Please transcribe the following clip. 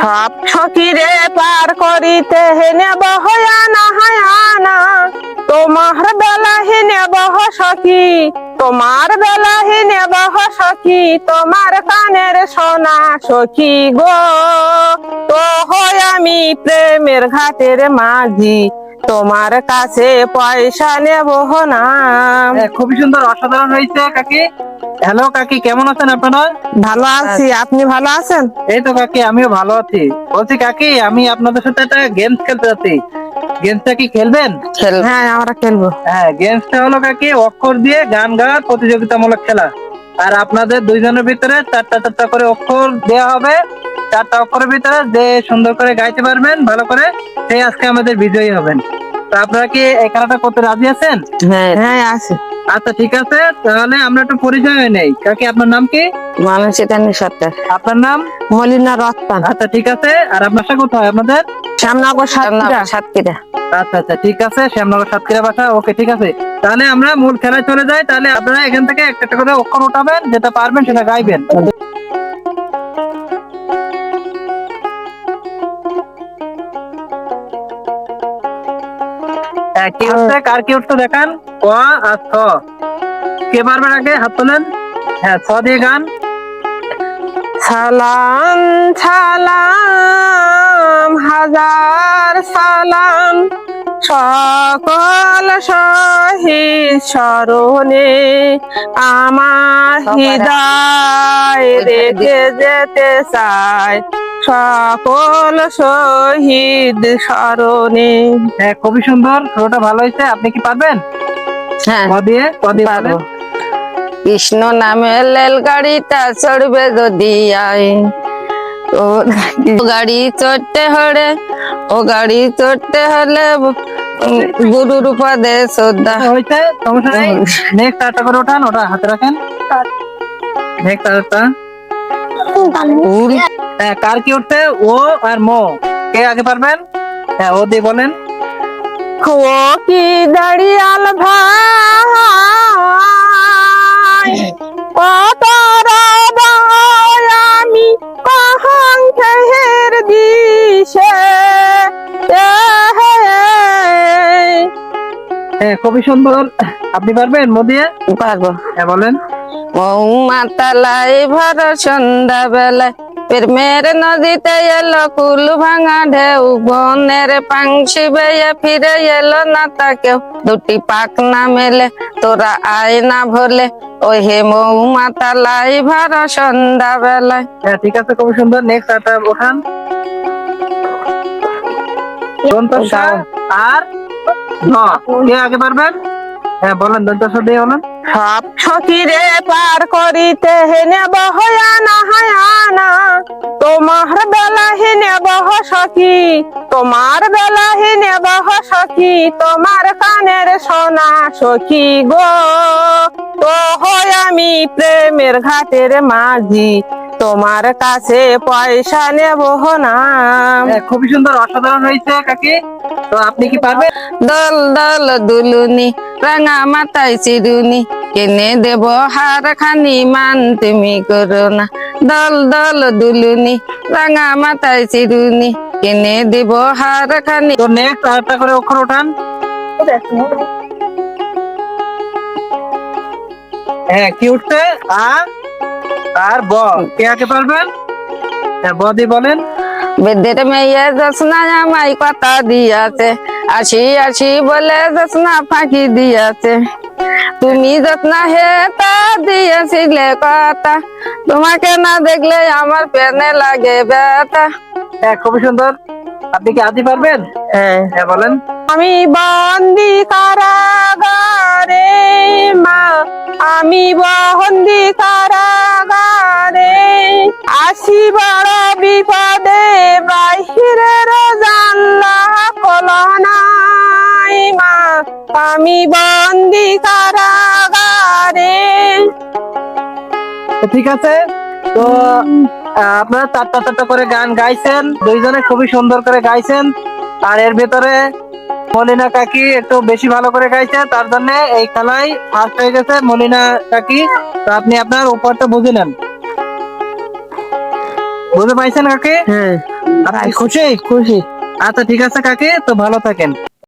সব সখীরে পার করিতে নেব হয়ানা হয়ানা, তোমার বেলাহি নেব সখী, তোমার বেলাহি নেব সখী, তোমার কানের সোনা সখী গো। তো হয় আমি প্রেমের ঘাটের মাঝি, তোমার কাছে পয়সা নেব না। খুবই সুন্দর, অসাধারণ হয়েছে কাকি। হ্যালো কাকি, কেমন আছেন আপনারা? ভালো আছি, আপনি ভালো আছেন? এই তো কাকি, আমিও ভালো আছি। বলছি কাকি, আমি আপনাদের সাথে একটা গেমস খেলতে যাচ্ছি। গেমসটা কি খেলবেন? হ্যাঁ, আমরা খেলবো। হ্যাঁ, গেমসটা হলো কাকি অক্ষর দিয়ে গান গাওয়ার প্রতিযোগিতামূলক খেলা। আর আপনাদের দুইজনের ভিতরে চারটা চারটা করে অক্ষর দেওয়া হবে। চারটা অক্ষরের ভিতরে যে সুন্দর করে গাইতে পারবেন ভালো করে, সেই আজকে আমাদের বিজয়ী হবেন। তো আপনারা কি এই খেলাটা করতে রাজি আছেন? হ্যাঁ আছে। আচ্ছা ঠিক আছে, তাহলে আমরা একটু পরিচয় হয়ে নেই। কাকি, আপনার নাম কি? মানুষ এটা সরকার। আপনার নাম? মলিনা রত্তান। আচ্ছা ঠিক আছে, আর আপনার বাসা কোথায় আপনাদের? শ্যামনগর সাতক্ষীরা। আচ্ছা আচ্ছা ঠিক আছে, শ্যামনগর সাতক্ষীরা বাসা। ওকে ঠিক আছে, তাহলে আমরা মূল খেলায় চলে যাই। তাহলে আপনারা এখান থেকে একটা একটা করে অক্ষর উঠাবেন, যেটা পারবেন সেটা গাইবেন। কি হচ্ছে, কার কি উঠছে দেখান। ক আর ছ, কে পারবেন আগে হাত তোলেন। হ্যাঁ, ছ দিয়ে গান। সালাম সালাম হাজার সালাম, সকল শহীদ স্মরণে আমার হৃদয় রেখে যেতে চায়, সকল শহীদ স্মরণে। হ্যাঁ, খুবই সুন্দর, শুরুটা ভালো হয়েছে। আপনি কি পারবেন? হ্যাঁ ক দিয়ে পারবো। বলেন। কৃষ্ণ নামে রেল গাড়িটা চড়বে যদি আয়, ও গাড়ি চড়তে হলে, ও গাড়ি চড়তে হলে গুরুর পদে শ্রদ্ধা। হয়েছে, সমস্যা নেই। নেক্সট আরেকটা করে ওঠান, ওটা হাতে রাখেন। নেক্সট আরেকটা। হ্যাঁ, কার কি উঠছে? ও আর মো, কে আগে পারবেন? হ্যাঁ, ও দিয়ে বলেন। ও কি দাঁড়িয়াল ভাই, কত রব আমি কখন খেহের দিশে। হ্যাঁ, খুবই সুন্দর। আপনি পারবেন মো দিয়ে? পারবো। হ্যাঁ বলেন। মাতালাই ভর সন্ধ্যা বেলায় প্রেমের নদীতে এলো কুল ভাঙা ঢেউ, বনের পাংশি বেয়ে ফিরে এলো না তা কেউ, দুটি পাক না মেলে তোরা আয় না ভোলে, ওই হে মৌ মাতালাই ভর সন্ধ্যা বেলায়। হ্যাঁ ঠিক আছে, খুবই সুন্দর। নেক্সট আরেকটা ওঠান। দন্তস্ব আর ন, কে আগে পারবেন? হ্যাঁ বলেন, দন্তস্ব দিয়ে বলেন। সব সখীরে পার করিতে নেব হয়ানা হয়ানা, তোমার বেলাহি নেব সখী, তোমার বেলাহি নেব সখী, তোমার কানের সোনা সখী গো। তো হয় আমি প্রেমের ঘাটের মাঝি, তোমার কাছে পয়সা নেব না। খুবই সুন্দর, অসাধারণ হয়েছে কাকি। তো আপনি কি পারবেন? দল দল দুলুনি রাঙা মাথায় চিরুনি, কেনে দেব হার খানি মান তুমি করো না। দল দল দুলুনি রাঙা মাথায় চিরুনি, কেনে দেব হার খানি। তো নেক্সট আরেকটা করে অক্ষর ওঠান। হ্যাঁ, কি উঠছে? আ আর ব, কে আগে পারবেন? হ্যাঁ, ব দিয়ে বলেন। বেদের মেয়ে জোৎস্না আমায় কথা দিয়াছে, আসি আসি বলে জোৎস্না ফাঁকি দিয়াছে, তুমি যত্না হেতা দিয়েছিলে কথা, তোমাকে না দেখলে আমার পেনে লাগে ব্যথা। হ্যাঁ, খুবই সুন্দর। আপনি কি আদি পারবেন? হ্যাঁ বলেন। আমি বন্দি কারাগারে মা, আমি বন্দি কারাগারে, আসি বড় বিপদে বাহিরের জানলা খোলা নাই মা, আমি বন্দি কারাগারে। ঠিক আছে, তো আপনারা চারটা চারটা করে গান গাইছেন, দুইজনে খুবই সুন্দর করে গাইছেন। আর এর ভেতরে মলিনা কাকি একটু বেশি ভালো করে গাইছে, তার জন্য এই খেলায় ফার্স্ট হয়ে গেছে মলিনা কাকি। তো আপনি আপনার উপরটা বুঝে নেন। বুঝে পাইছেন কাকি? হ্যাঁ। আপনি খুশি? খুশি। আচ্ছা ঠিক আছে কাকি, তো ভালো থাকেন।